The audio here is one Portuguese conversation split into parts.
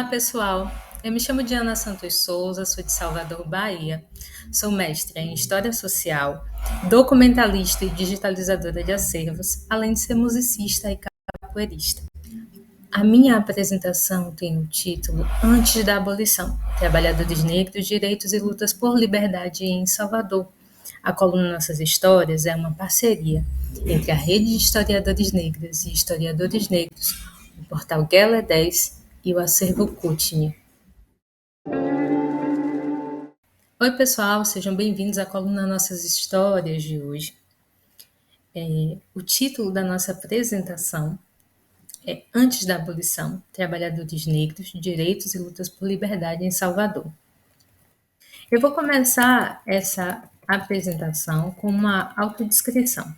Pessoal. Eu me chamo Diana Santos Souza, sou de Salvador, Bahia. Sou mestre em História Social, documentalista e digitalizadora de acervos, além de ser musicista e capoeirista. A minha apresentação tem o título Antes da Abolição: Trabalhadores Negros, Direitos e Lutas por Liberdade em Salvador. A coluna Nossas Histórias é uma parceria entre a Rede de Historiadores Negros e Historiadores Negros, o portal Guela 10 e o Acervo Cutne. Oi, pessoal, sejam bem-vindos à coluna Nossas Histórias de hoje. O título da nossa apresentação é Antes da Abolição: Trabalhadores Negros, Direitos e Lutas por Liberdade em Salvador. Eu vou começar essa apresentação com uma autodescrição.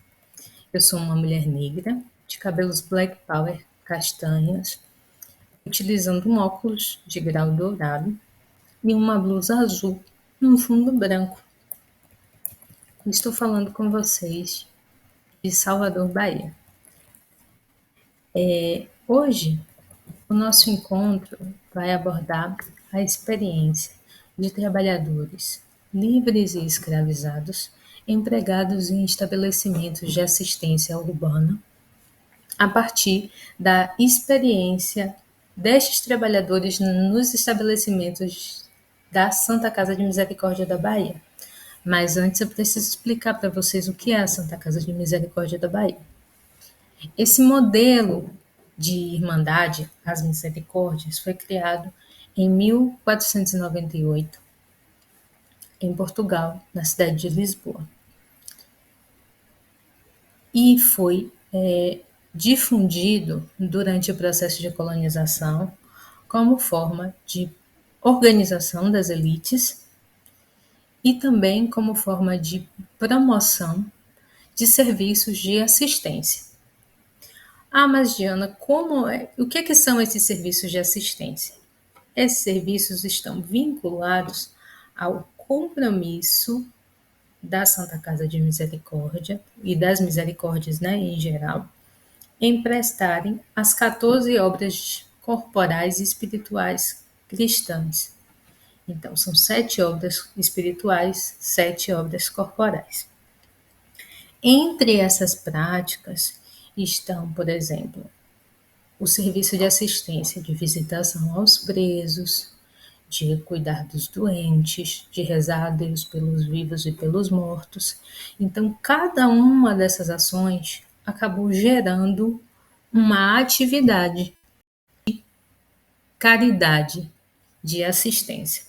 Eu sou uma mulher negra, de cabelos black power castanhos, utilizando um óculos de grau dourado e uma blusa azul num fundo branco. Estou falando com vocês de Salvador, Bahia. Hoje, o nosso encontro vai abordar a experiência de trabalhadores livres e escravizados empregados em estabelecimentos de assistência urbana, a partir da experiência destes trabalhadores nos estabelecimentos da Santa Casa de Misericórdia da Bahia. Mas antes eu preciso explicar para vocês o que é a Santa Casa de Misericórdia da Bahia. Esse modelo de irmandade, as Misericórdias, foi criado em 1498, em Portugal, na cidade de Lisboa. E foi difundido durante o processo de colonização como forma de organização das elites e também como forma de promoção de serviços de assistência. Mas Diana, o que são esses serviços de assistência? Esses serviços estão vinculados ao compromisso da Santa Casa de Misericórdia e das Misericórdias, em geral, em prestarem as 14 obras corporais e espirituais cristãs. Então, são 7 obras espirituais, 7 obras corporais. Entre essas práticas estão, por exemplo, o serviço de assistência de visitação aos presos, de cuidar dos doentes, de rezar a Deus pelos vivos e pelos mortos. Então, cada uma dessas ações acabou gerando uma atividade de caridade, de assistência.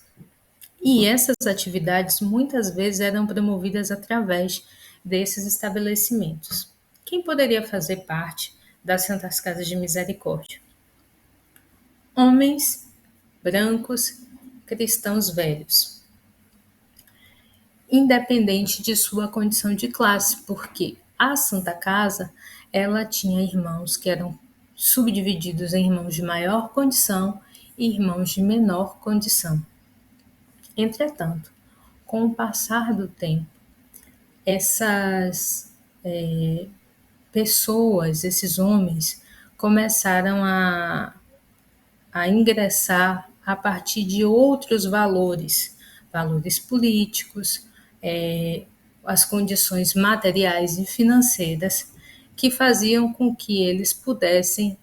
E essas atividades muitas vezes eram promovidas através desses estabelecimentos. Quem poderia fazer parte das Santas Casas de Misericórdia? Homens brancos, cristãos velhos, independente de sua condição de classe, porque a Santa Casa ela tinha irmãos que eram subdivididos em irmãos de maior condição e irmãos de menor condição. Entretanto, com o passar do tempo, essas pessoas, esses homens, começaram a ingressar a partir de outros valores políticos, as condições materiais e financeiras que faziam com que eles pudessem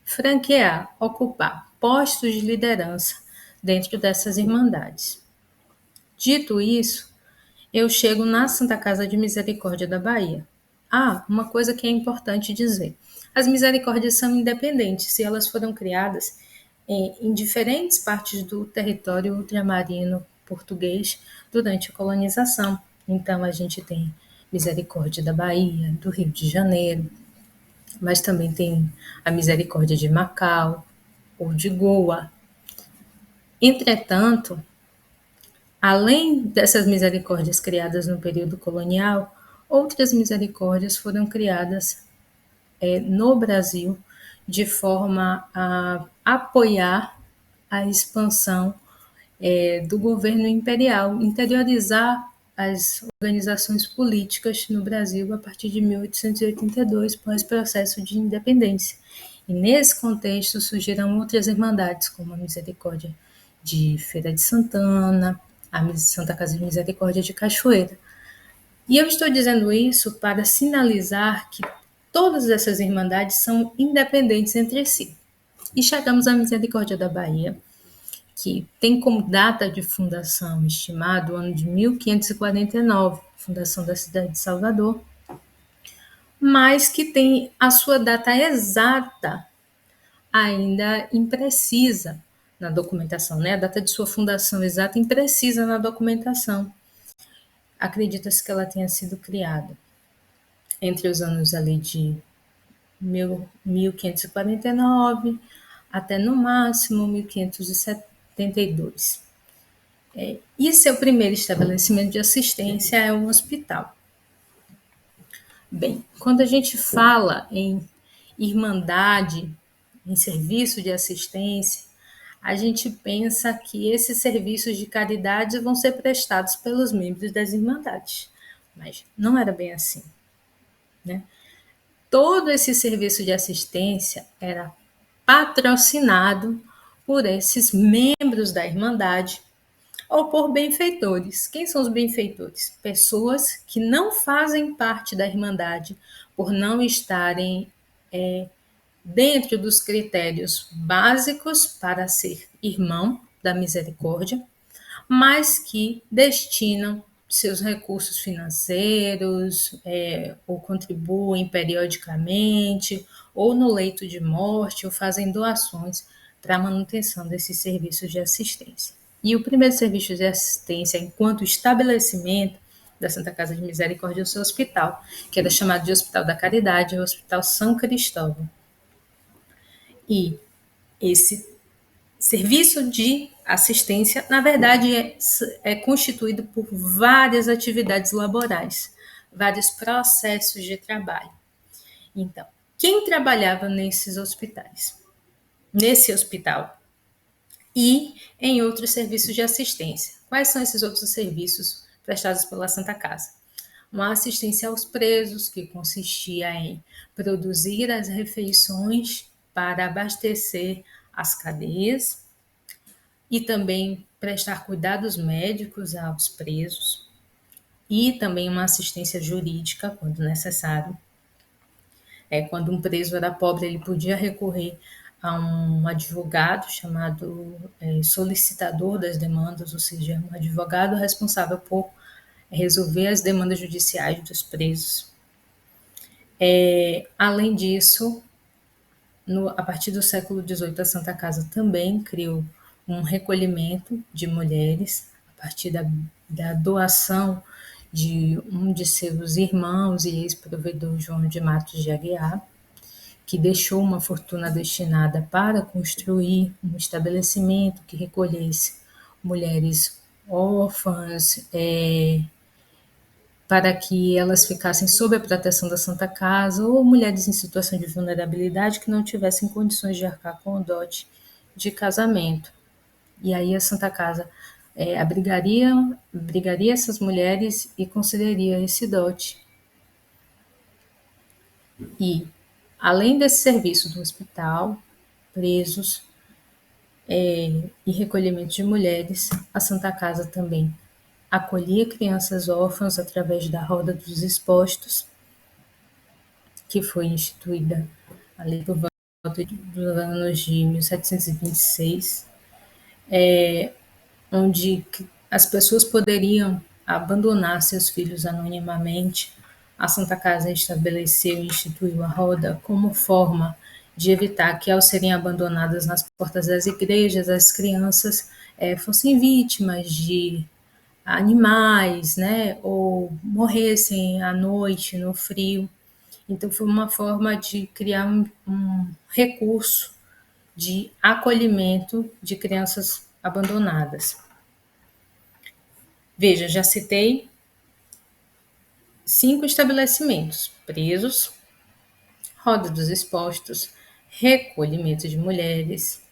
franquear, ocupar postos de liderança dentro dessas irmandades. Dito isso, eu chego na Santa Casa de Misericórdia da Bahia. Uma coisa que é importante dizer. As misericórdias são independentes e elas foram criadas em diferentes partes do território ultramarino português durante a colonização. Então, a gente tem Misericórdia da Bahia, do Rio de Janeiro, mas também tem a Misericórdia de Macau ou de Goa. Entretanto, além dessas misericórdias criadas no período colonial, outras misericórdias foram criadas no Brasil de forma a apoiar a expansão do governo imperial, interiorizar as organizações políticas no Brasil a partir de 1882, pós-processo de independência. E nesse contexto surgiram outras irmandades, como a Misericórdia de Feira de Santana, a Santa Casa de Misericórdia de Cachoeira. E eu estou dizendo isso para sinalizar que todas essas irmandades são independentes entre si. E chegamos à Misericórdia da Bahia, que tem como data de fundação estimado o ano de 1549, fundação da cidade de Salvador, mas que tem a sua data exata ainda imprecisa na documentação, né? A data de sua fundação exata imprecisa na documentação. Acredita-se que ela tenha sido criada entre os anos ali de 1549 até no máximo 1572. E seu primeiro estabelecimento de assistência é um hospital. Bem, quando a gente fala em irmandade, em serviço de assistência, a gente pensa que esses serviços de caridade vão ser prestados pelos membros das irmandades, mas não era bem assim, né? Todo esse serviço de assistência era patrocinado por esses membros da irmandade ou por benfeitores. Quem são os benfeitores? Pessoas que não fazem parte da irmandade por não estarem dentro dos critérios básicos para ser irmão da misericórdia, mas que destinam seus recursos financeiros, ou contribuem periodicamente, ou no leito de morte, ou fazem doações para a manutenção desses serviços de assistência. E o primeiro serviço de assistência, enquanto estabelecimento da Santa Casa de Misericórdia, é o seu hospital, que era chamado de Hospital da Caridade, o Hospital São Cristóvão. E esse serviço de assistência, na verdade, é constituído por várias atividades laborais, vários processos de trabalho. Então, quem trabalhava nesses hospitais? Nesse hospital e em outros serviços de assistência. Quais são esses outros serviços prestados pela Santa Casa? Uma assistência aos presos, que consistia em produzir as refeições para abastecer as cadeias e também prestar cuidados médicos aos presos e também uma assistência jurídica, quando necessário. Quando um preso era pobre, ele podia recorrer a um advogado chamado solicitador das demandas, ou seja, um advogado responsável por resolver as demandas judiciais dos presos. Além disso, a partir do século XVIII, a Santa Casa também criou um recolhimento de mulheres a partir da doação de um de seus irmãos e ex-provedor, João de Matos de Aguiar, que deixou uma fortuna destinada para construir um estabelecimento que recolhesse mulheres órfãs, para que elas ficassem sob a proteção da Santa Casa, ou mulheres em situação de vulnerabilidade que não tivessem condições de arcar com o dote de casamento. E aí a Santa Casa abrigaria essas mulheres e concederia esse dote. E, além desse serviço do hospital, presos e recolhimento de mulheres, a Santa Casa também acolhia crianças órfãs através da Roda dos Expostos, que foi instituída ali por volta dos anos de 1726, onde as pessoas poderiam abandonar seus filhos anonimamente. A Santa Casa estabeleceu e instituiu a roda como forma de evitar que, ao serem abandonadas nas portas das igrejas, as crianças fossem vítimas de animais, né, ou morressem à noite no frio. Então, foi uma forma de criar um recurso de acolhimento de crianças abandonadas. Veja, já citei 5 estabelecimentos: presos, Roda dos Expostos, recolhimento de mulheres,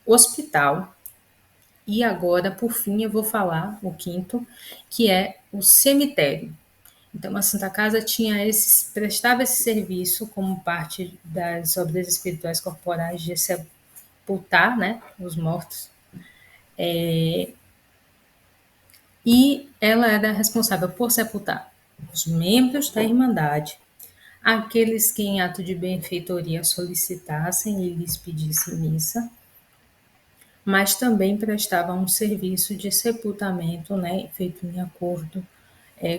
hospital, e agora, por fim, eu vou falar o quinto, que é o cemitério. Então, a Santa Casa prestava esse serviço como parte das obras espirituais corporais de sepultar, né, os mortos. E ela era responsável por sepultar os membros da Irmandade, aqueles que em ato de benfeitoria solicitassem e lhes pedissem missa, mas também prestava um serviço de sepultamento, né, feito em acordo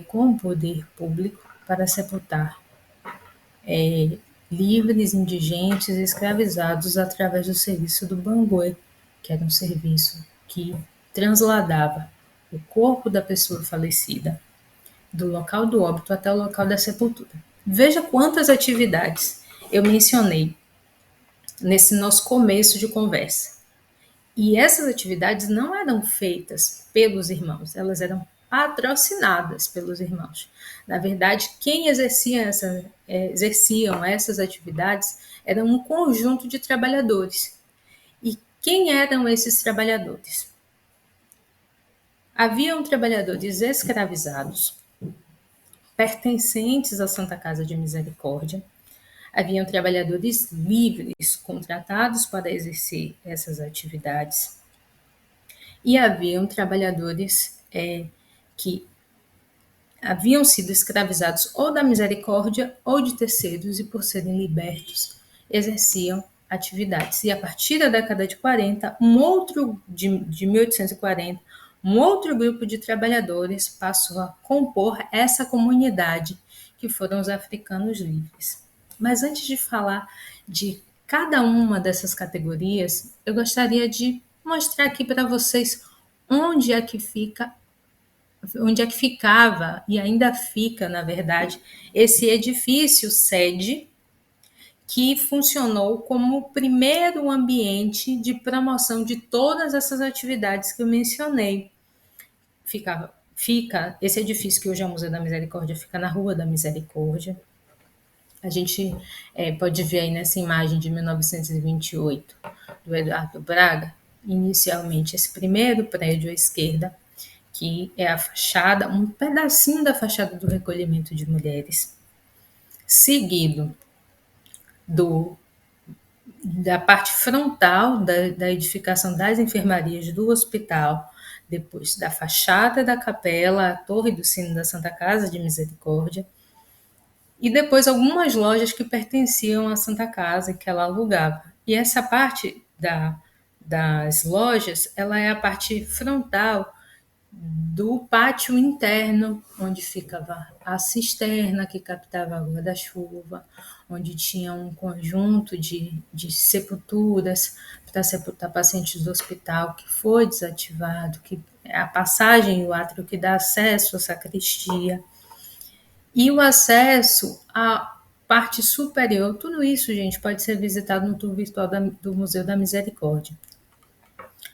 com o poder público para sepultar livres, indigentes e escravizados através do serviço do bangue, que era um serviço que transladava o corpo da pessoa falecida do local do óbito até o local da sepultura. Veja quantas atividades eu mencionei nesse nosso começo de conversa. E essas atividades não eram feitas pelos irmãos, elas eram patrocinadas pelos irmãos. Na verdade, quem exerciam essas atividades era um conjunto de trabalhadores. E quem eram esses trabalhadores? Haviam trabalhadores escravizados, pertencentes à Santa Casa de Misericórdia. Haviam trabalhadores livres, contratados para exercer essas atividades. E haviam trabalhadores que haviam sido escravizados ou da misericórdia ou de terceiros e, por serem libertos, exerciam atividades. E a partir da década de 40, de 1840, um outro grupo de trabalhadores passou a compor essa comunidade, que foram os africanos livres. Mas antes de falar de cada uma dessas categorias, eu gostaria de mostrar aqui para vocês onde é que ficava e ainda fica, na verdade, esse edifício sede que funcionou como o primeiro ambiente de promoção de todas essas atividades que eu mencionei. Fica esse edifício que hoje é o Museu da Misericórdia, fica na Rua da Misericórdia. A gente pode ver aí nessa imagem de 1928 do Eduardo Braga, inicialmente esse primeiro prédio à esquerda, que é a fachada, um pedacinho da fachada do recolhimento de mulheres, seguido da parte frontal da edificação das enfermarias do hospital, depois da fachada da capela, a torre do sino da Santa Casa de Misericórdia, e depois algumas lojas que pertenciam à Santa Casa que ela alugava. E essa parte das lojas, ela é a parte frontal do pátio interno, onde ficava a cisterna que captava a água da chuva, onde tinha um conjunto de sepulturas para sepultar pacientes do hospital que foi desativado, que é a passagem e o átrio que dá acesso à sacristia. E o acesso à parte superior, tudo isso, gente, pode ser visitado no tour virtual do Museu da Misericórdia.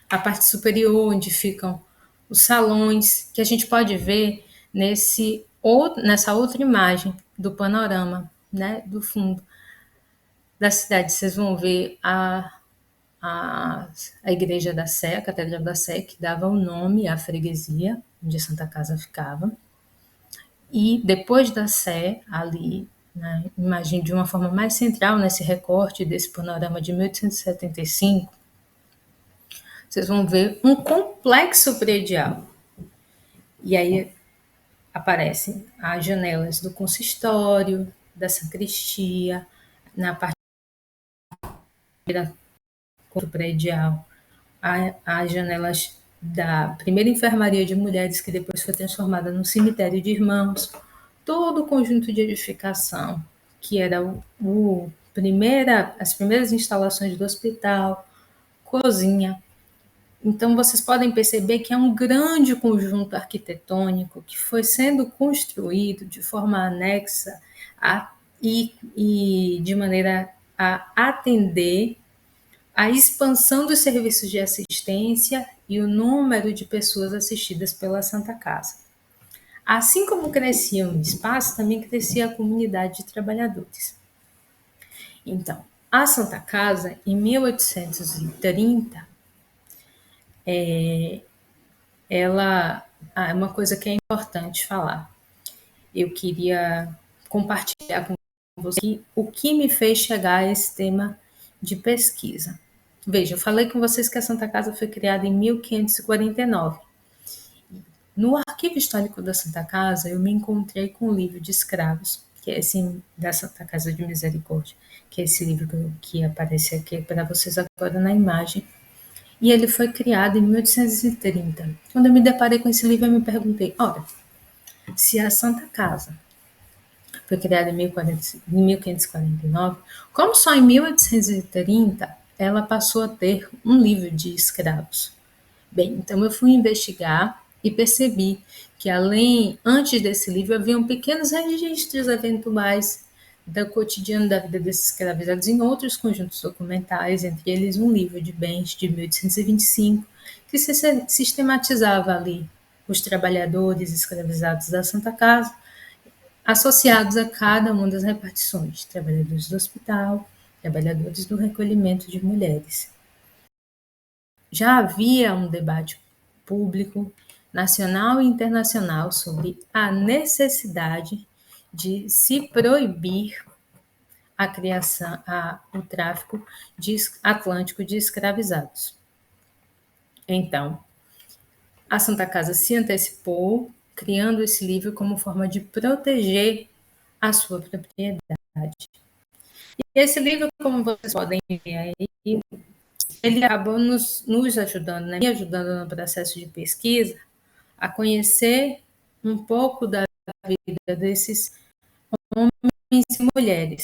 A parte superior, onde ficam os salões, que a gente pode ver nessa outra imagem do panorama, né, do fundo da cidade. Vocês vão ver a igreja da Sé, a Catedral da Sé, que dava o nome à freguesia, onde a Santa Casa ficava. E depois da Sé, ali, né, imagem de uma forma mais central, nesse recorte desse panorama de 1875, vocês vão ver um complexo predial. E aí aparecem as janelas do consistório, da sacristia, na parte do predial, as janelas da primeira enfermaria de mulheres, que depois foi transformada num cemitério de irmãos, todo o conjunto de edificação, que era as primeiras instalações do hospital, cozinha. Então, vocês podem perceber que é um grande conjunto arquitetônico que foi sendo construído de forma anexa e de maneira a atender a expansão dos serviços de assistência e o número de pessoas assistidas pela Santa Casa. Assim como crescia o espaço, também crescia a comunidade de trabalhadores. Então, a Santa Casa, em 1830, ela é uma coisa que é importante falar. eu queria compartilhar com você o que me fez chegar a esse tema de pesquisa. Veja, eu falei com vocês que a Santa Casa foi criada em 1549. No arquivo histórico da Santa Casa, eu me encontrei com o livro de escravos, que é esse da Santa Casa de Misericórdia, que é esse livro que aparece aqui para vocês agora na imagem. E ele foi criado em 1830. Quando eu me deparei com esse livro, eu me perguntei, ora, se a Santa Casa foi criada em 1549, como só em 1830 ela passou a ter um livro de escravos? Bem, então eu fui investigar e percebi que antes desse livro, haviam pequenos registros eventuais do cotidiano da vida desses escravizados em outros conjuntos documentais, entre eles um livro de bens de 1825, que sistematizava ali os trabalhadores escravizados da Santa Casa, associados a cada uma das repartições, trabalhadores do hospital, trabalhadores do recolhimento de mulheres. Já havia um debate público, nacional e internacional, sobre a necessidade de se proibir a criação, o tráfico atlântico de escravizados. Então, a Santa Casa se antecipou, criando esse livro como forma de proteger a sua propriedade. E esse livro, como vocês podem ver aí, ele acabou nos ajudando, né, me ajudando no processo de pesquisa, a conhecer um pouco da vida desses homens e mulheres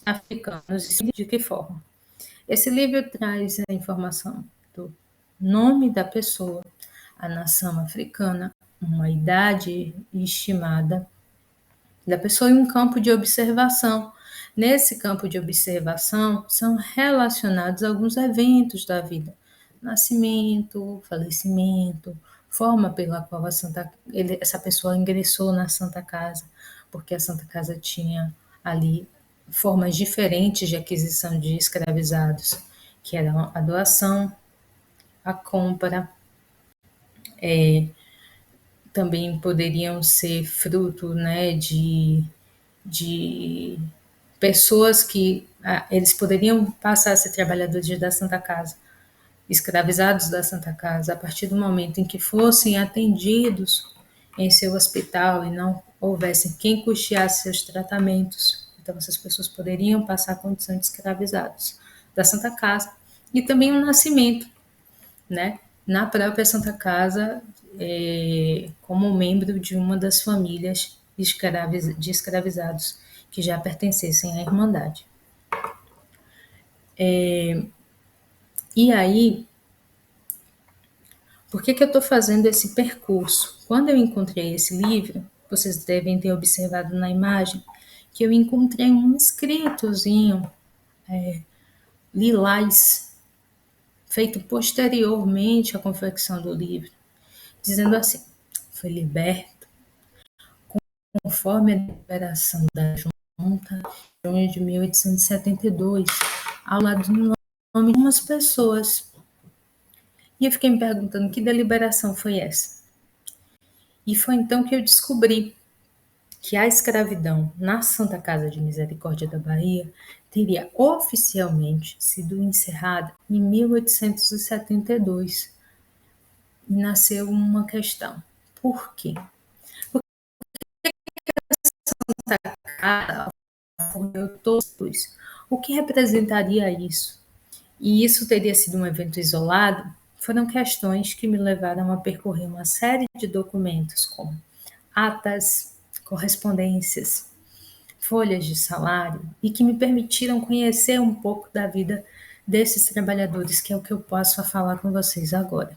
africanos e de que forma. Esse livro traz a informação do nome da pessoa, a nação africana, uma idade estimada da pessoa e um campo de observação. Nesse campo de observação são relacionados alguns eventos da vida: nascimento, falecimento, forma pela qual essa pessoa ingressou na Santa Casa, porque a Santa Casa tinha ali formas diferentes de aquisição de escravizados, que eram a doação, a compra, também poderiam ser fruto, né, de pessoas que eles poderiam passar a ser trabalhadores da Santa Casa, escravizados da Santa Casa, a partir do momento em que fossem atendidos em seu hospital e não houvesse quem custeasse seus tratamentos. Então, essas pessoas poderiam passar a condição de escravizados da Santa Casa. E também o nascimento, né, na própria Santa Casa, como membro de uma das famílias de escravizados que já pertencessem à Irmandade. E aí, por que eu estou fazendo esse percurso? Quando eu encontrei esse livro, vocês devem ter observado na imagem que eu encontrei um escritozinho lilás, feito posteriormente à confecção do livro, dizendo assim: foi liberto conforme a deliberação da Junta em junho de 1872, ao lado do nome de umas pessoas. E eu fiquei me perguntando que deliberação foi essa. E foi então que eu descobri que a escravidão na Santa Casa de Misericórdia da Bahia teria oficialmente sido encerrada em 1872. E nasceu uma questão: por quê? O que representaria isso? E isso teria sido um evento isolado? Foram questões que me levaram a percorrer uma série de documentos, como atas, correspondências, folhas de salário, e que me permitiram conhecer um pouco da vida desses trabalhadores, que é o que eu posso falar com vocês agora.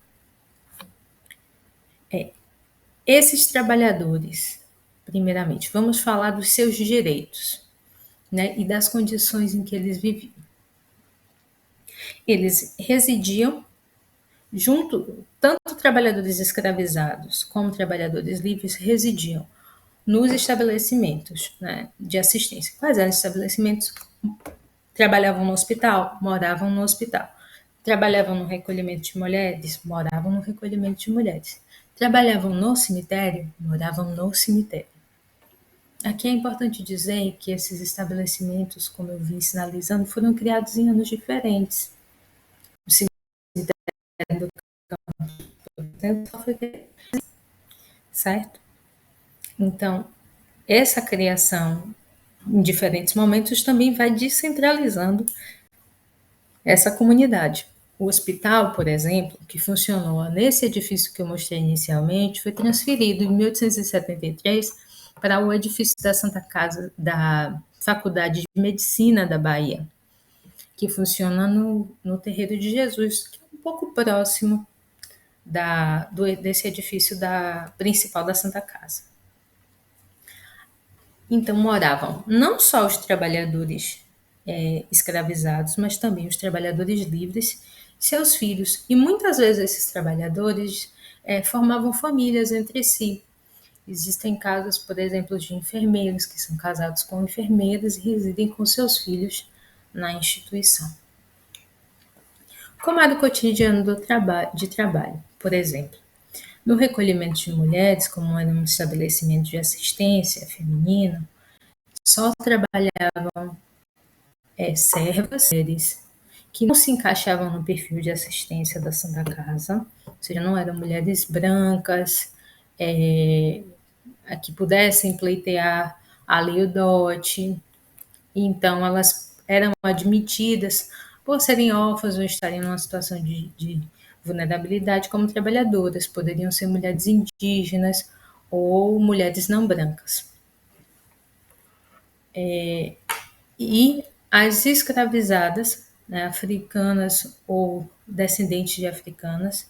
Esses trabalhadores, primeiramente, vamos falar dos seus direitos, né, e das condições em que eles viviam. Eles residiam junto, tanto trabalhadores escravizados como trabalhadores livres residiam nos estabelecimentos, né, de assistência. Quais eram os estabelecimentos? Trabalhavam no hospital, moravam no hospital. Trabalhavam no recolhimento de mulheres, moravam no recolhimento de mulheres. Trabalhavam no cemitério, moravam no cemitério. Aqui é importante dizer que esses estabelecimentos, como eu vim sinalizando, foram criados em anos diferentes. O cemitério do Campo só foi criado, certo? Então, essa criação em diferentes momentos também vai descentralizando essa comunidade. O hospital, por exemplo, que funcionou nesse edifício que eu mostrei inicialmente, foi transferido em 1873 para o edifício da Santa Casa da Faculdade de Medicina da Bahia, que funciona no Terreiro de Jesus, que é um pouco próximo desse edifício principal da Santa Casa. Então moravam não só os trabalhadores escravizados, mas também os trabalhadores livres, seus filhos. E muitas vezes esses trabalhadores formavam famílias entre si. Existem casos, por exemplo, de enfermeiros que são casados com enfermeiras e residem com seus filhos na instituição. Como era o cotidiano de trabalho, por exemplo? No recolhimento de mulheres, como era um estabelecimento de assistência feminina, só trabalhavam servas que não se encaixavam no perfil de assistência da Santa Casa, ou seja, não eram mulheres brancas, que pudessem pleitear a lei do dote, então elas eram admitidas por serem órfãs ou estarem numa situação de vulnerabilidade como trabalhadoras, poderiam ser mulheres indígenas ou mulheres não brancas. E as escravizadas, né, africanas ou descendentes de africanas,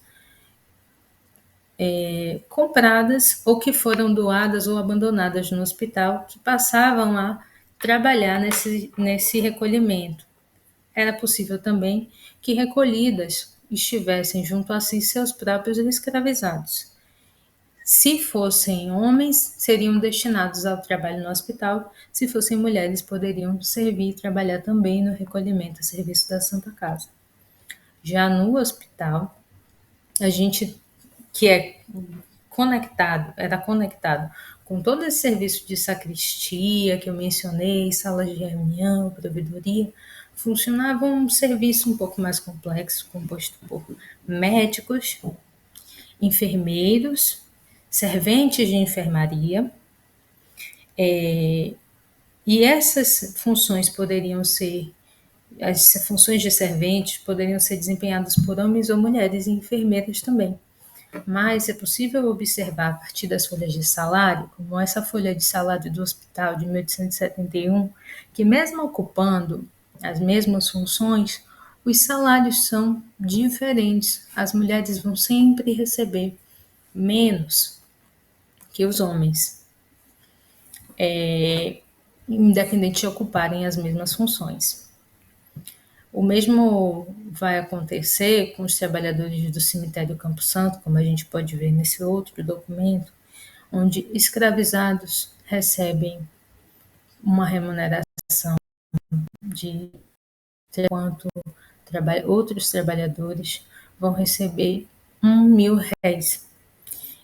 compradas ou que foram doadas ou abandonadas no hospital, que passavam a trabalhar nesse recolhimento. Era possível também que recolhidas estivessem junto a si seus próprios escravizados. Se fossem homens, seriam destinados ao trabalho no hospital. Se fossem mulheres, poderiam servir e trabalhar também no recolhimento a serviço da Santa Casa. Já no hospital, a gente que era conectado com todo esse serviço de sacristia que eu mencionei, salas de reunião, provedoria, funcionava um serviço um pouco mais complexo, composto por médicos, enfermeiros, serventes de enfermaria, e essas funções as funções de serventes poderiam ser desempenhadas por homens ou mulheres e enfermeiras também. Mas é possível observar a partir das folhas de salário, como essa folha de salário do hospital de 1871, que mesmo ocupando as mesmas funções, os salários são diferentes. As mulheres vão sempre receber menos que os homens, independente de ocuparem as mesmas funções. O mesmo vai acontecer com os trabalhadores do cemitério Campo Santo, como a gente pode ver nesse outro documento, onde escravizados recebem uma remuneração de quanto outros trabalhadores vão receber R$ 1.000.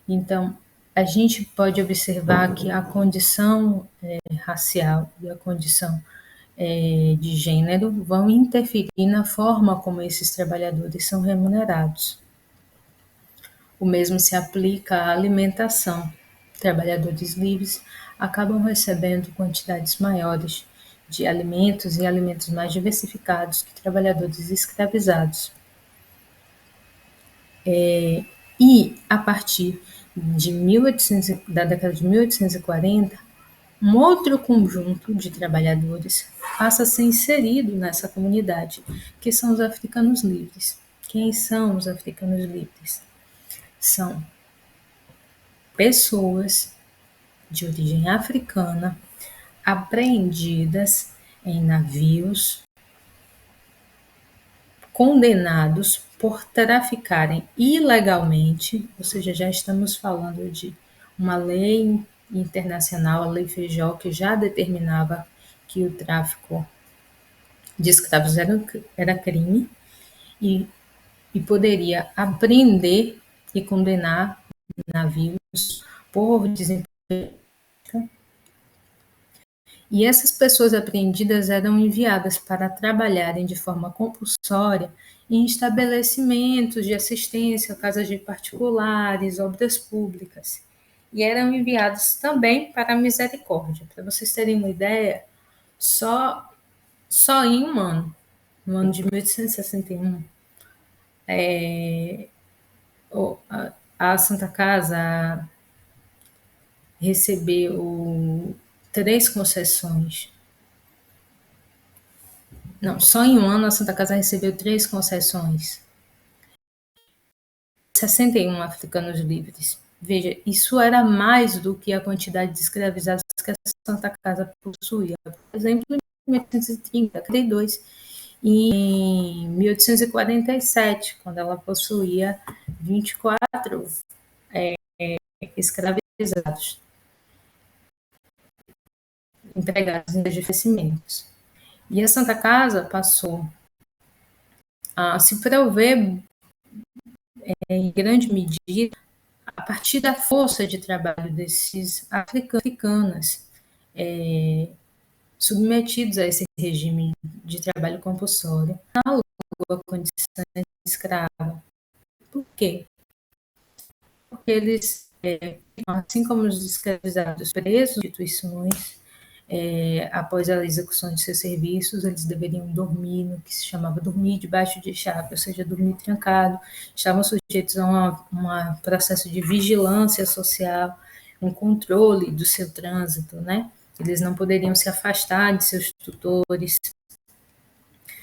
Então, a gente pode observar que a condição racial e a condição de gênero vão interferir na forma como esses trabalhadores são remunerados. O mesmo se aplica à alimentação. Trabalhadores livres acabam recebendo quantidades maiores de alimentos e alimentos mais diversificados que trabalhadores escravizados. E, a partir da década de 1840, um outro conjunto de trabalhadores passa a ser inserido nessa comunidade, que são os africanos livres. Quem são os africanos livres? São pessoas de origem africana apreendidas em navios, condenados por traficarem ilegalmente, ou seja, já estamos falando de uma lei internacional, a Lei Feijó, que já determinava que o tráfico de escravos era crime e poderia apreender e condenar navios por desemprego E essas pessoas apreendidas eram enviadas para trabalharem de forma compulsória em estabelecimentos de assistência, casas de particulares, obras públicas. E eram enviados também para a misericórdia. Para vocês terem uma ideia, só, só em um ano, no ano de 1861, a Santa Casa recebeu 3 concessões. Não, só em um ano a Santa Casa recebeu 3 concessões. 61 africanos livres. Veja, isso era mais do que a quantidade de escravizados que a Santa Casa possuía. Por exemplo, em 1830, 32, e em 1847, quando ela possuía 24 escravizados, empregados em estabelecimentos. E a Santa Casa passou a se prover, em grande medida, a partir da força de trabalho desses africanas, submetidos a esse regime de trabalho compulsório, análogo à condição de escrava. Por quê? Porque eles, assim como os escravizados presos em instituições, após a execução de seus serviços, eles deveriam dormir no que se chamava dormir debaixo de chave, ou seja, dormir trancado. Estavam sujeitos a um processo de vigilância social, um controle do seu trânsito, né? Eles não poderiam se afastar de seus tutores,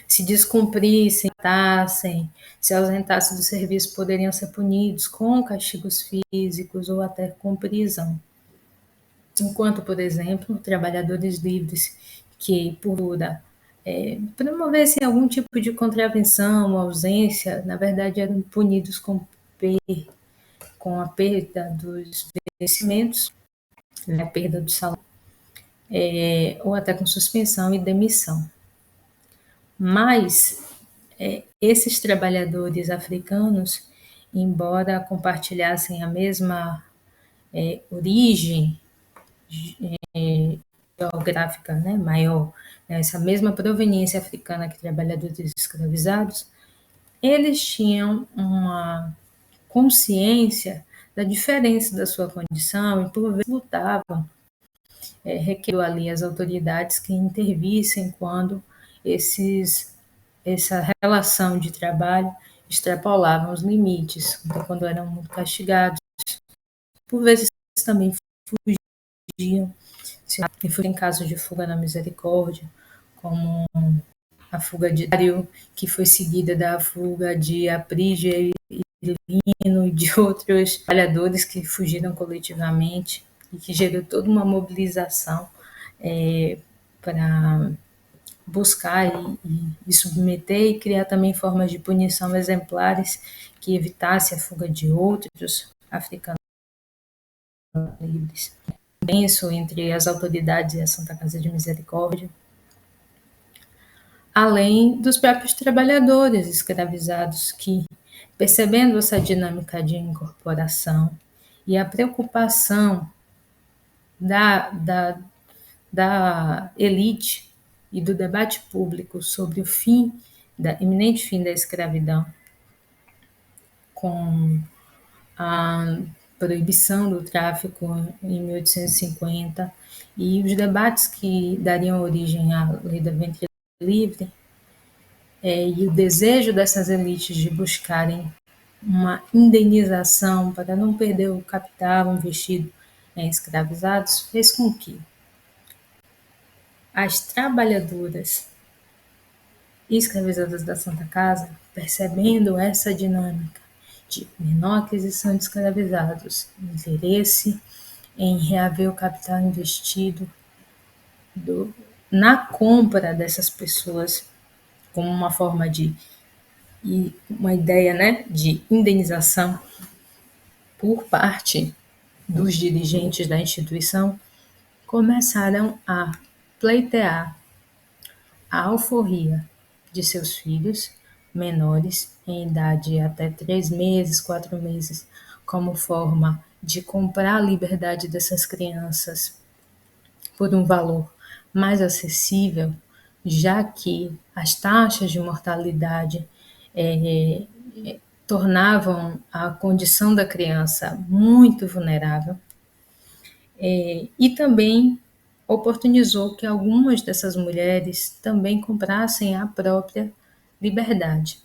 se descumprissem, se ausentassem do serviço, poderiam ser punidos com castigos físicos ou até com prisão. Enquanto, por exemplo, trabalhadores livres que, por promovessem algum tipo de contravenção, ausência, na verdade eram punidos com a perda dos vencimentos, né, a perda do salário, ou até com suspensão e demissão. Mas esses trabalhadores africanos, embora compartilhassem a mesma origem geográfica, né, maior, né, essa mesma proveniência africana que trabalhadores escravizados, eles tinham uma consciência da diferença da sua condição e por vezes lutavam, requerendo ali as autoridades que intervissem quando essa relação de trabalho extrapolavam os limites, então, quando eram muito castigados, por vezes também fugiam, em casos de fuga na misericórdia, como a fuga de Dário, que foi seguida da fuga de Aprígia e Lino e de outros trabalhadores que fugiram coletivamente e que gerou toda uma mobilização para buscar e submeter e criar também formas de punição exemplares que evitasse a fuga de outros africanos livres. Penso entre as autoridades e a Santa Casa de Misericórdia, além dos próprios trabalhadores escravizados que, percebendo essa dinâmica de incorporação e a preocupação da elite e do debate público sobre o iminente fim da escravidão, com a proibição do tráfico em 1850 e os debates que dariam origem à lei da ventre livre, e o desejo dessas elites de buscarem uma indenização para não perder o capital investido em escravizados, fez com que as trabalhadoras escravizadas da Santa Casa, percebendo essa dinâmica de menor aquisição de escravizados, interesse em reaver o capital investido na compra dessas pessoas como uma forma uma ideia, né, de indenização por parte dos dirigentes da instituição, começaram a pleitear a alforria de seus filhos menores, em idade até 3 meses, 4 meses, como forma de comprar a liberdade dessas crianças por um valor mais acessível, já que as taxas de mortalidade tornavam a condição da criança muito vulnerável, e também oportunizou que algumas dessas mulheres também comprassem a própria liberdade.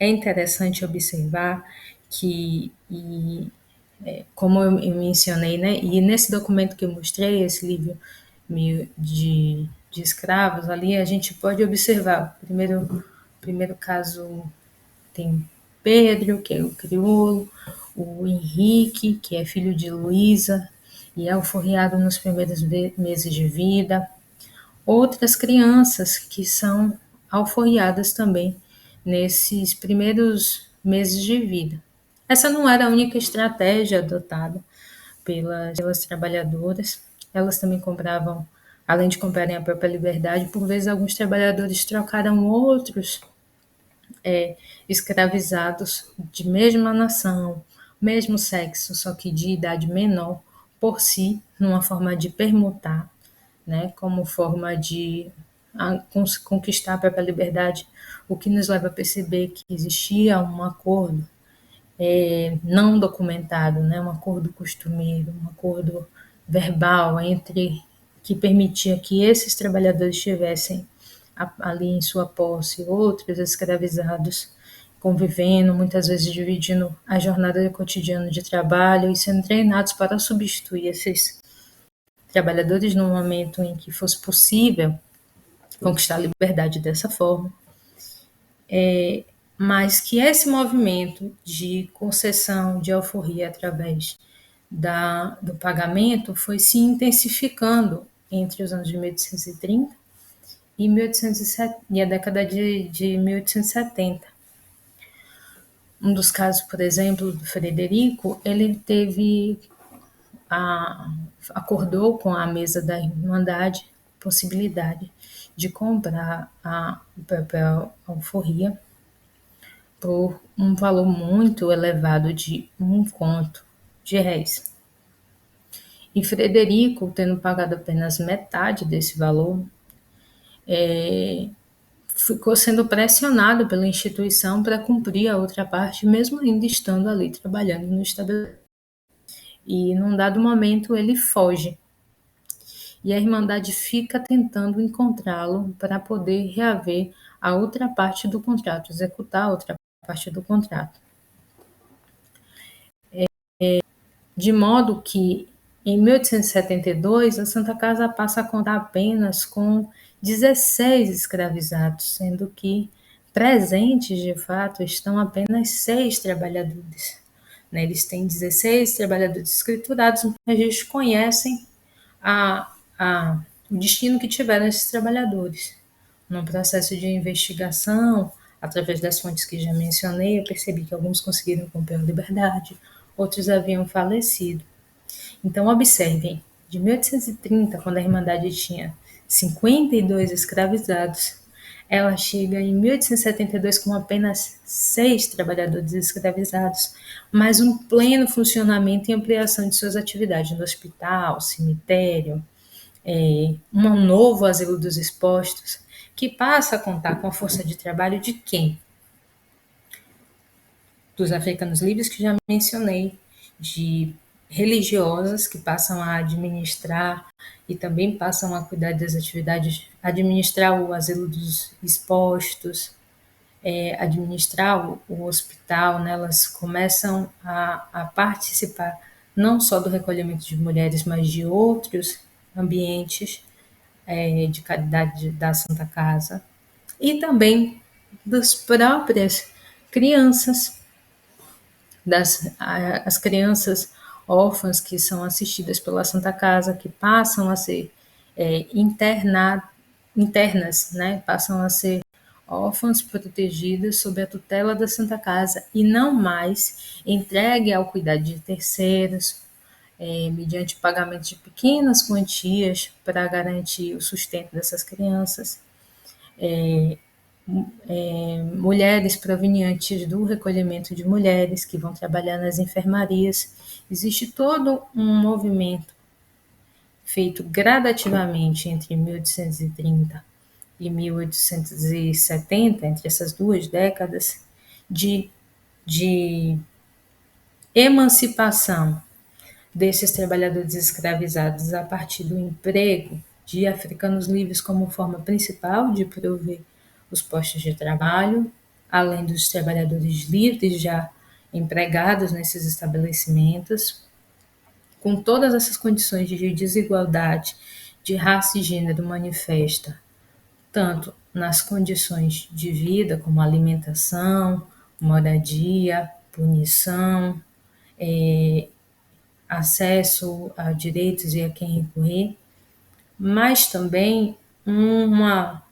É interessante observar que, como eu mencionei, né, e nesse documento que eu mostrei, esse livro de escravos, ali a gente pode observar, primeiro caso tem Pedro, que é o crioulo, o Henrique, que é filho de Luísa, e é alforriado nos primeiros meses de vida. Outras crianças que são alforriadas também nesses primeiros meses de vida. Essa não era a única estratégia adotada pelas trabalhadoras. Elas também compravam, além de comprarem a própria liberdade, por vezes alguns trabalhadores trocaram outros escravizados de mesma nação, mesmo sexo, só que de idade menor, por si, numa forma de permutar, né, como forma de conquistar a própria liberdade, o que nos leva a perceber que existia um acordo não documentado, né, um acordo costumeiro, um acordo verbal entre que permitia que esses trabalhadores tivessem ali em sua posse outros escravizados convivendo, muitas vezes dividindo a jornada cotidiana de trabalho e sendo treinados para substituir esses trabalhadores no momento em que fosse possível conquistar a liberdade dessa forma, mas que esse movimento de concessão de alforria através do pagamento foi se intensificando entre os anos de 1830 e, 1870, e a década de 1870. Um dos casos, por exemplo, do Frederico, ele acordou com a mesa da Irmandade possibilidade de comprar o papel alforria por um valor muito elevado de R$ 1 E Frederico, tendo pagado apenas metade desse valor, ficou sendo pressionado pela instituição para cumprir a outra parte, mesmo ainda estando ali trabalhando no estabelecimento. E num dado momento ele foge. E a Irmandade fica tentando encontrá-lo para poder reaver a outra parte do contrato, executar a outra parte do contrato. De modo que, em 1872, a Santa Casa passa a contar apenas com 16 escravizados, sendo que presentes, de fato, estão apenas 6 trabalhadores. Eles têm 16 trabalhadores escriturados, mas eles conhecem o destino que tiveram esses trabalhadores. No processo de investigação, através das fontes que já mencionei, eu percebi que alguns conseguiram cumprir a liberdade, outros haviam falecido. Então, observem, de 1830, quando a Irmandade tinha 52 escravizados, ela chega em 1872 com apenas 6 trabalhadores escravizados, mas um pleno funcionamento e ampliação de suas atividades no hospital, cemitério, um novo asilo dos expostos, que passa a contar com a força de trabalho de quem? Dos africanos livres, que já mencionei, de religiosas que passam a administrar e também passam a cuidar das atividades, administrar o asilo dos expostos, administrar o hospital, né? Elas começam a participar não só do recolhimento de mulheres, mas de outros ambientes de caridade da Santa Casa e também das próprias crianças, as crianças órfãs que são assistidas pela Santa Casa, que passam a ser internas, né? Passam a ser órfãs protegidas sob a tutela da Santa Casa e não mais entregue ao cuidado de terceiros, mediante pagamento de pequenas quantias para garantir o sustento dessas crianças. Mulheres provenientes do recolhimento de mulheres que vão trabalhar nas enfermarias. Existe todo um movimento feito gradativamente entre 1830 e 1870, entre essas duas décadas, de emancipação desses trabalhadores escravizados a partir do emprego de africanos livres como forma principal de prover os postos de trabalho, além dos trabalhadores livres já empregados nesses estabelecimentos, com todas essas condições de desigualdade de raça e gênero manifesta, tanto nas condições de vida, como alimentação, moradia, punição, acesso a direitos e a quem recorrer, mas também uma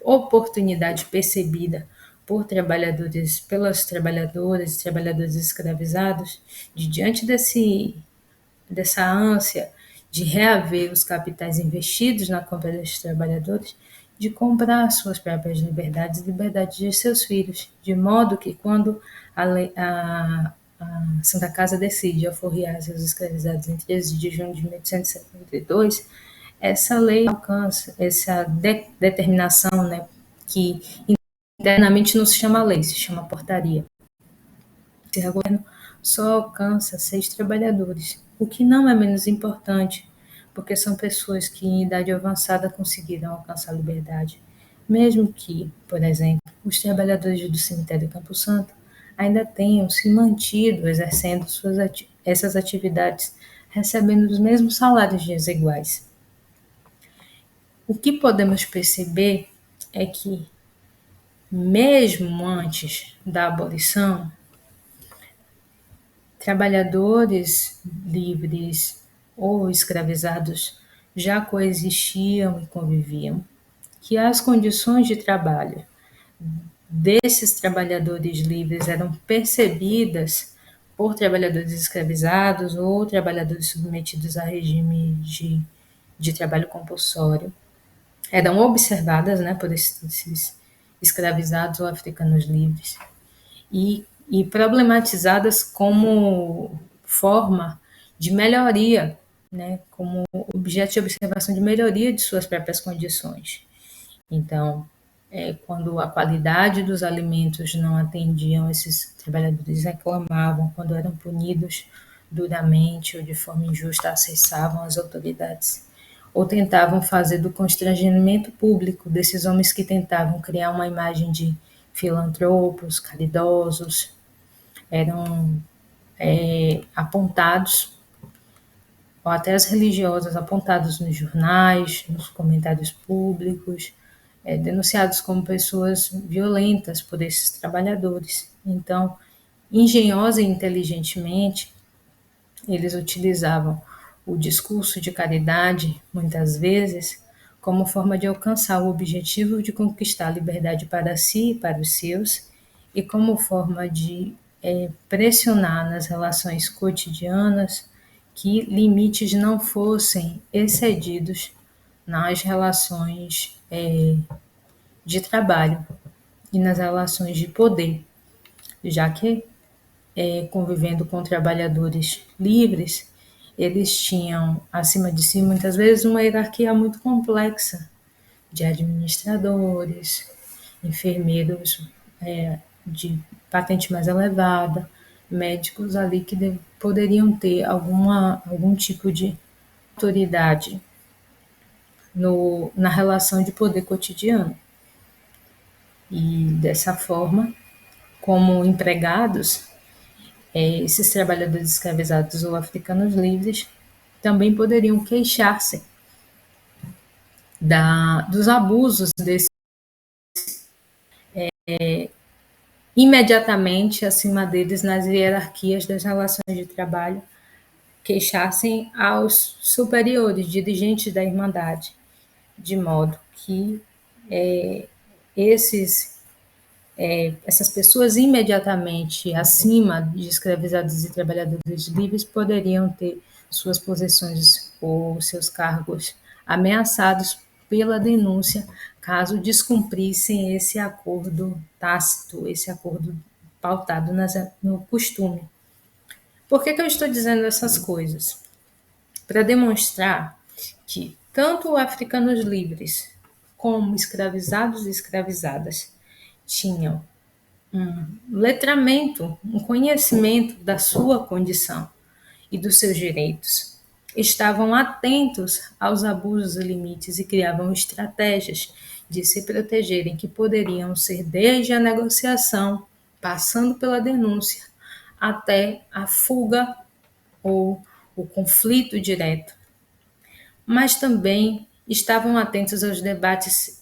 oportunidade percebida por trabalhadores, pelas trabalhadoras e trabalhadores escravizados, de diante dessa ânsia de reaver os capitais investidos na compra desses trabalhadores, de comprar suas próprias liberdades e liberdades de seus filhos, de modo que quando a Santa Casa decide alforriar seus escravizados em 13 de junho de 1872, essa lei alcança essa determinação, né, que internamente não se chama lei, se chama portaria. Esse governo só alcança 6 trabalhadores, o que não é menos importante, porque são pessoas que em idade avançada conseguiram alcançar a liberdade, mesmo que, por exemplo, os trabalhadores do cemitério Campo Santo ainda tenham se mantido exercendo essas atividades, recebendo os mesmos salários desiguais. O que podemos perceber é que, mesmo antes da abolição, trabalhadores livres ou escravizados já coexistiam e conviviam, que as condições de trabalho desses trabalhadores livres eram percebidas por trabalhadores escravizados ou trabalhadores submetidos a regime de trabalho compulsório, eram observadas, né, por esses escravizados ou africanos livres e problematizadas como forma de melhoria, né, como objeto de observação de melhoria de suas próprias condições. Então, quando a qualidade dos alimentos não atendiam, esses trabalhadores reclamavam, quando eram punidos duramente ou de forma injusta, acessavam as autoridades ou tentavam fazer do constrangimento público desses homens que tentavam criar uma imagem de filantropos, caridosos, eram apontados, ou até as religiosas apontadas nos jornais, nos comentários públicos, denunciados como pessoas violentas por esses trabalhadores. Então, engenhosa e inteligentemente, eles utilizavam o discurso de caridade, muitas vezes, como forma de alcançar o objetivo de conquistar a liberdade para si e para os seus, e como forma de pressionar nas relações cotidianas que limites não fossem excedidos nas relações de trabalho e nas relações de poder, já que, convivendo com trabalhadores livres, eles tinham acima de si muitas vezes uma hierarquia muito complexa de administradores, enfermeiros de patente mais elevada, médicos ali que poderiam ter algum tipo de autoridade na relação de poder cotidiano. E dessa forma, como empregados, esses trabalhadores escravizados ou africanos livres também poderiam queixar-se dos abusos desse imediatamente acima deles nas hierarquias das relações de trabalho, queixassem aos superiores, dirigentes da Irmandade, de modo que essas pessoas imediatamente acima de escravizados e trabalhadores livres poderiam ter suas possessões ou seus cargos ameaçados pela denúncia caso descumprissem esse acordo tácito, esse acordo pautado no costume. Por que eu estou dizendo essas coisas? Para demonstrar que tanto africanos livres como escravizados e escravizadas tinham um letramento, um conhecimento da sua condição e dos seus direitos. Estavam atentos aos abusos e limites e criavam estratégias de se protegerem que poderiam ser desde a negociação, passando pela denúncia, até a fuga ou o conflito direto. Mas também estavam atentos aos debates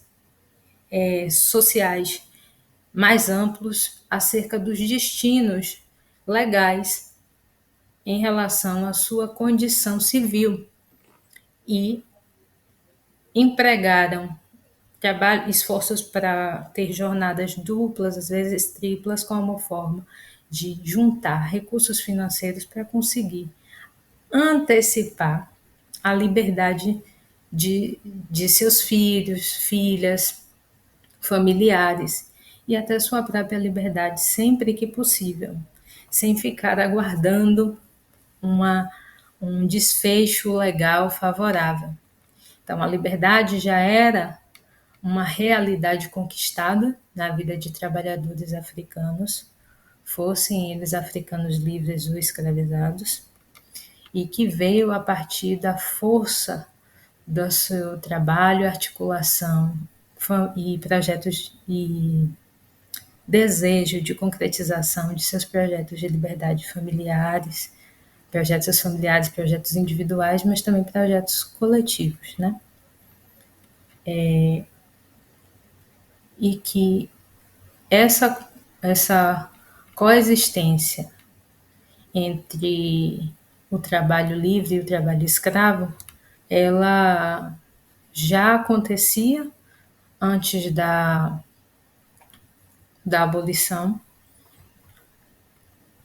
sociais mais amplos acerca dos destinos legais em relação à sua condição civil e empregaram esforços para ter jornadas duplas, às vezes triplas, como forma de juntar recursos financeiros para conseguir antecipar a liberdade de seus filhos, filhas, familiares e até sua própria liberdade sempre que possível, sem ficar aguardando um desfecho legal favorável. Então, a liberdade já era uma realidade conquistada na vida de trabalhadores africanos, fossem eles africanos livres ou escravizados, e que veio a partir da força do seu trabalho, articulação e projetos e desejo de concretização de seus projetos de liberdade familiares, projetos individuais, mas também projetos coletivos, né? E que essa coexistência entre o trabalho livre e o trabalho escravo, ela já acontecia antes da abolição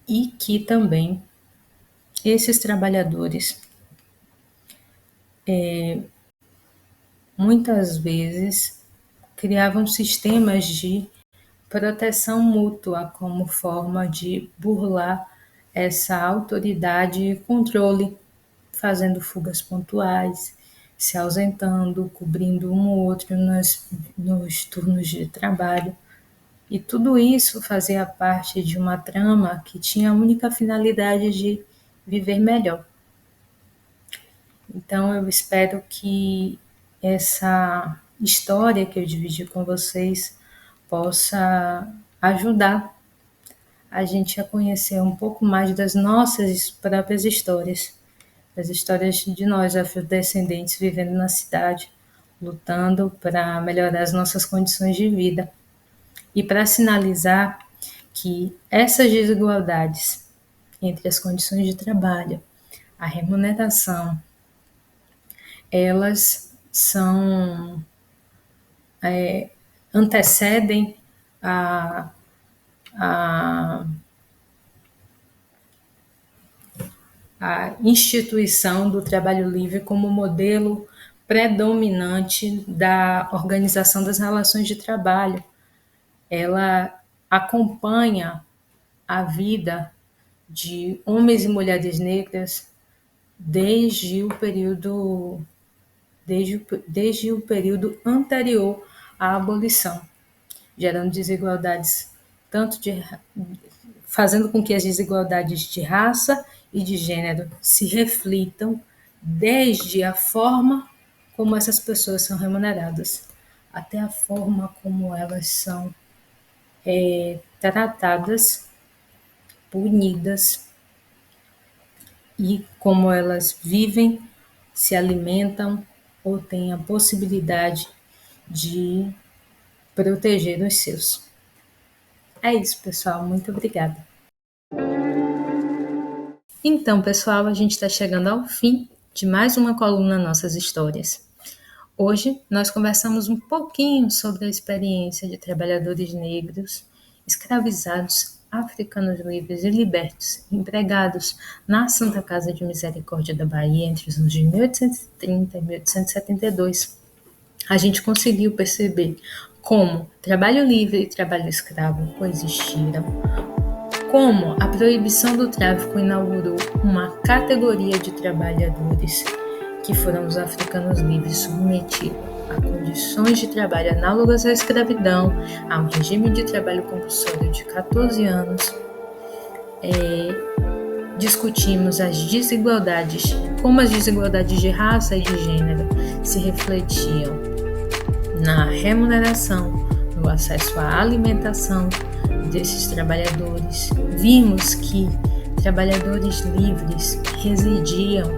e que também esses trabalhadores muitas vezes criavam sistemas de proteção mútua como forma de burlar essa autoridade e controle, fazendo fugas pontuais, se ausentando, cobrindo um ou outro nos turnos de trabalho. E tudo isso fazia parte de uma trama que tinha a única finalidade de viver melhor. Então, eu espero que essa história que eu dividi com vocês possa ajudar a gente a conhecer um pouco mais das nossas próprias histórias, das histórias de nós, afrodescendentes, vivendo na cidade, lutando para melhorar as nossas condições de vida. E para sinalizar que essas desigualdades entre as condições de trabalho, a remuneração, elas antecedem a instituição do trabalho livre como modelo predominante da organização das relações de trabalho. Ela acompanha a vida de homens e mulheres negras desde o período anterior à abolição, gerando desigualdades fazendo com que as desigualdades de raça e de gênero se reflitam desde a forma como essas pessoas são remuneradas até a forma como elas são tratadas, punidas e como elas vivem, se alimentam ou têm a possibilidade de proteger os seus. É isso, pessoal. Muito obrigada. Então, pessoal, a gente está chegando ao fim de mais uma coluna Nossas Histórias. Hoje, nós conversamos um pouquinho sobre a experiência de trabalhadores negros, escravizados, africanos livres e libertos, empregados na Santa Casa de Misericórdia da Bahia entre os anos de 1830 e 1872. A gente conseguiu perceber como trabalho livre e trabalho escravo coexistiram, como a proibição do tráfico inaugurou uma categoria de trabalhadores que foram os africanos livres submetidos a condições de trabalho análogas à escravidão, a um regime de trabalho compulsório de 14 anos. Discutimos as desigualdades, como as desigualdades de raça e de gênero se refletiam na remuneração, no acesso à alimentação desses trabalhadores. Vimos que trabalhadores livres residiam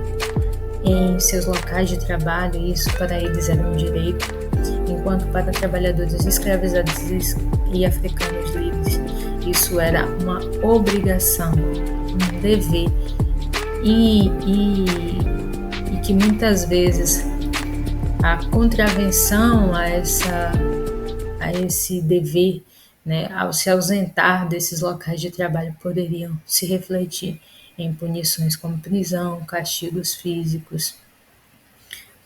em seus locais de trabalho, e isso para eles era um direito, enquanto para trabalhadores escravizados e africanos livres, isso era uma obrigação, um dever, e que muitas vezes a contravenção a esse dever, né, ao se ausentar desses locais de trabalho, poderiam se refletir em punições como prisão, castigos físicos.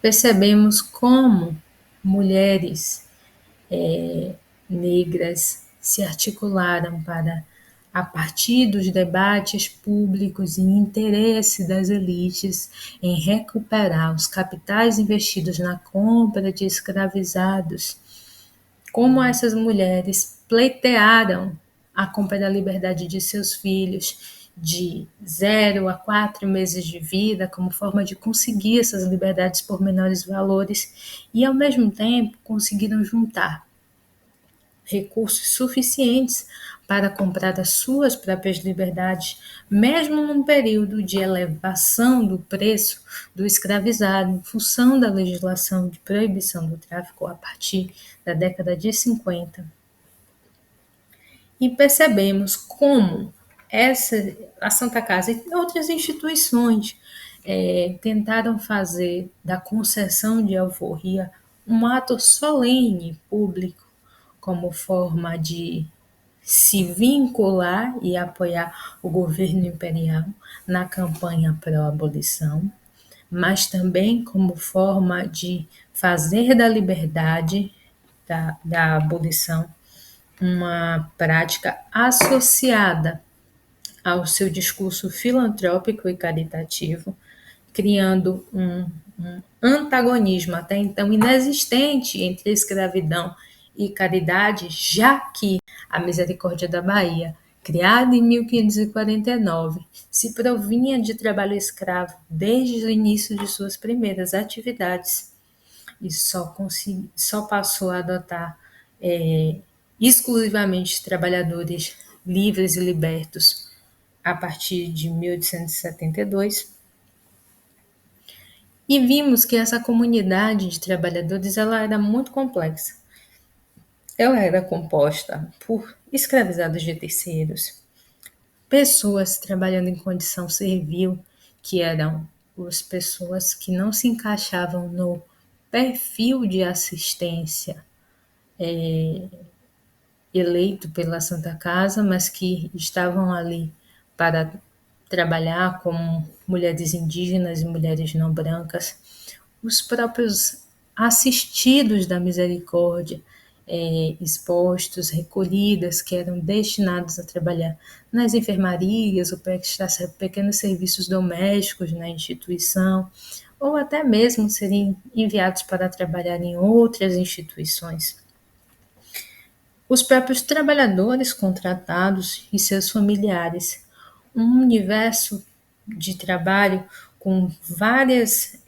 Percebemos como mulheres negras se articularam para, a partir dos debates públicos e interesse das elites em recuperar os capitais investidos na compra de escravizados, como essas mulheres pleitearam a compra da liberdade de seus filhos de 0 a 4 meses de vida, como forma de conseguir essas liberdades por menores valores, e ao mesmo tempo conseguiram juntar recursos suficientes para comprar as suas próprias liberdades, mesmo num período de elevação do preço do escravizado, em função da legislação de proibição do tráfico a partir da década de 50. E percebemos como a Santa Casa e outras instituições tentaram fazer da concessão de alforria um ato solene público, como forma de se vincular e apoiar o governo imperial na campanha pró-abolição, mas também como forma de fazer da liberdade, da abolição, uma prática associada ao seu discurso filantrópico e caritativo, criando um antagonismo até então inexistente entre escravidão e caridade, já que a Misericórdia da Bahia, criada em 1549, se provinha de trabalho escravo desde o início de suas primeiras atividades e só passou a adotar exclusivamente trabalhadores livres e libertos a partir de 1872. E vimos que essa comunidade de trabalhadores ela era muito complexa. Ela era composta por escravizados de terceiros, pessoas trabalhando em condição servil, que eram as pessoas que não se encaixavam no perfil de assistência eleito pela Santa Casa, mas que estavam ali para trabalhar como mulheres indígenas e mulheres não brancas, os próprios assistidos da misericórdia, expostos, recolhidas, que eram destinados a trabalhar nas enfermarias ou prestar pequenos serviços domésticos na instituição, ou até mesmo serem enviados para trabalhar em outras instituições. Os próprios trabalhadores contratados e seus familiares, um universo de trabalho com várias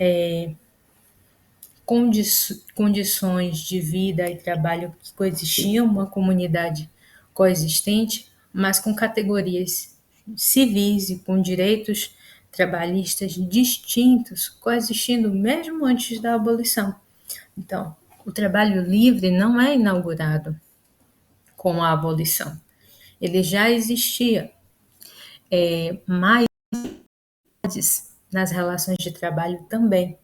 condições de vida e trabalho que coexistiam, uma comunidade coexistente, mas com categorias civis e com direitos trabalhistas distintos, coexistindo mesmo antes da abolição. Então, o trabalho livre não é inaugurado com a abolição. Ele já existia, mas nas relações de trabalho também.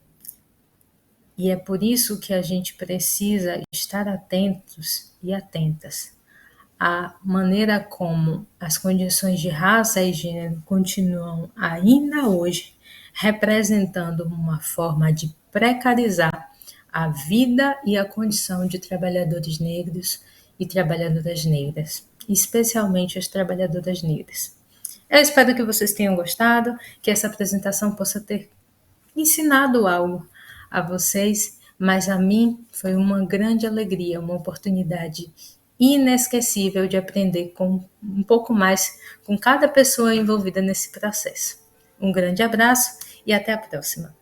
E é por isso que a gente precisa estar atentos e atentas à maneira como as condições de raça e gênero continuam ainda hoje representando uma forma de precarizar a vida e a condição de trabalhadores negros e trabalhadoras negras, especialmente as trabalhadoras negras. Eu espero que vocês tenham gostado, que essa apresentação possa ter ensinado algo a vocês, mas a mim foi uma grande alegria, uma oportunidade inesquecível de aprender com um pouco mais com cada pessoa envolvida nesse processo. Um grande abraço e até a próxima.